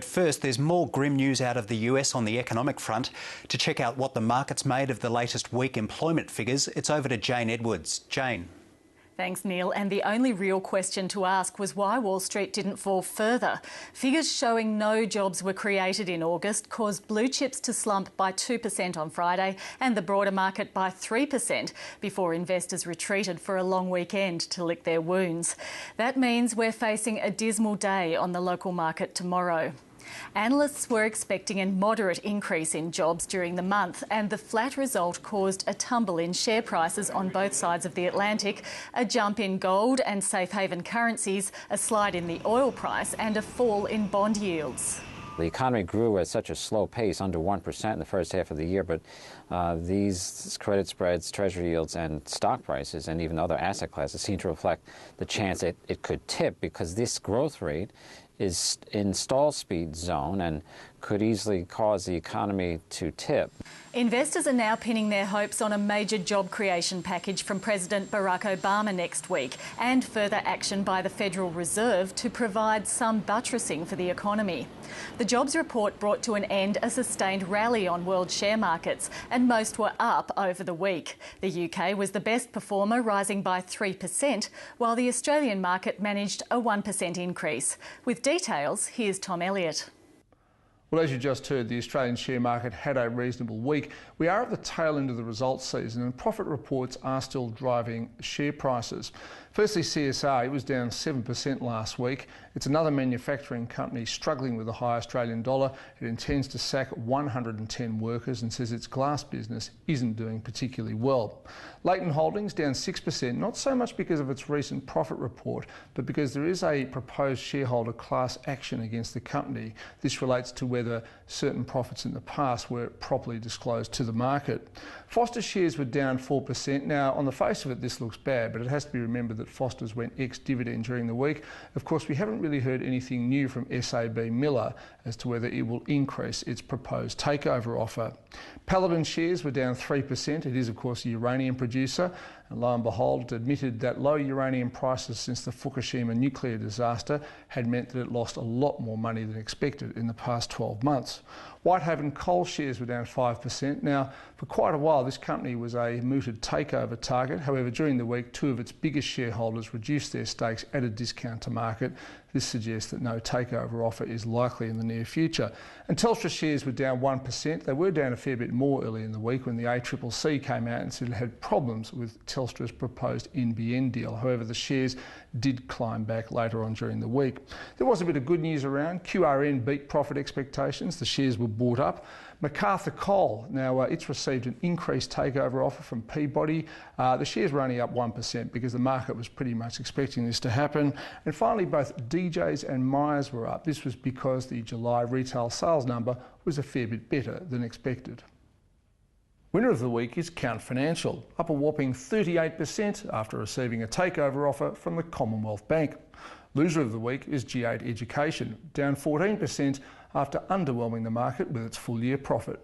But first, there's more grim news out of the US on the economic front. To check out what the market's made of the latest week employment figures, it's over to Jane Edwards. Jane. Thanks, Neil. And the only real question to ask was why Wall Street didn't fall further. Figures showing no jobs were created in August caused blue chips to slump by 2% on Friday and the broader market by 3% before investors retreated for a long weekend to lick their wounds. That means we're facing a dismal day on the local market tomorrow. Analysts were expecting a moderate increase in jobs during the month, and the flat result caused a tumble in share prices on both sides of the Atlantic, a jump in gold and safe haven currencies, a slide in the oil price and a fall in bond yields. The economy grew at such a slow pace, under 1% in the first half of the year, but these credit spreads, treasury yields and stock prices and even other asset classes seem to reflect the chance that it could tip, because this growth rate is in stall speed zone and could easily cause the economy to tip. Investors are now pinning their hopes on a major job creation package from President Barack Obama next week and further action by the Federal Reserve to provide some buttressing for the economy. The jobs report brought to an end a sustained rally on world share markets, and most were up over the week. The UK was the best performer, rising by 3%, while the Australian market managed a 1% increase. With details, here's Tom Elliot. Well, as you just heard, the Australian share market had a reasonable week. We are at the tail end of the results season and profit reports are still driving share prices. Firstly, CSR was down 7% last week. It's another manufacturing company struggling with the high Australian dollar. It intends to sack 110 workers and says its glass business isn't doing particularly well. Leighton Holdings down 6%, not so much because of its recent profit report, but because there is a proposed shareholder class action against the company. This relates to whether certain profits in the past were properly disclosed to the market. Foster shares were down 4%. Now, on the face of it, this looks bad, but it has to be remembered that Foster's went ex-dividend during the week. Of course, we haven't really heard anything new from SAB Miller as to whether it will increase its proposed takeover offer. Paladin shares were down 3%. It is, of course, a uranium producer, and lo and behold, it admitted that low uranium prices since the Fukushima nuclear disaster had meant that it lost a lot more money than expected in the past 12 months. Whitehaven coal shares were down 5%. Now, for quite a while, this company was a mooted takeover target. However, during the week, two of its biggest shareholders reduced their stakes at a discount to market. This suggests that no takeover offer is likely in the near future. And Telstra shares were down 1%. They were down a fair bit more early in the week when the ACCC came out and said it had problems with Telstra's proposed NBN deal. However, the shares did climb back later on during the week. There was a bit of good news around. QRN beat profit expectations. The shares were bought up. Macarthur Coal, now it's received an increased takeover offer from Peabody. The shares were only up 1% because the market was pretty much expecting this to happen. And finally, both DJs and Myers were up. This was because the July retail sales number was a fair bit better than expected. Winner of the week is Count Financial, up a whopping 38% after receiving a takeover offer from the Commonwealth Bank. Loser of the week is G8 Education, down 14% after underwhelming the market with its full-year profit.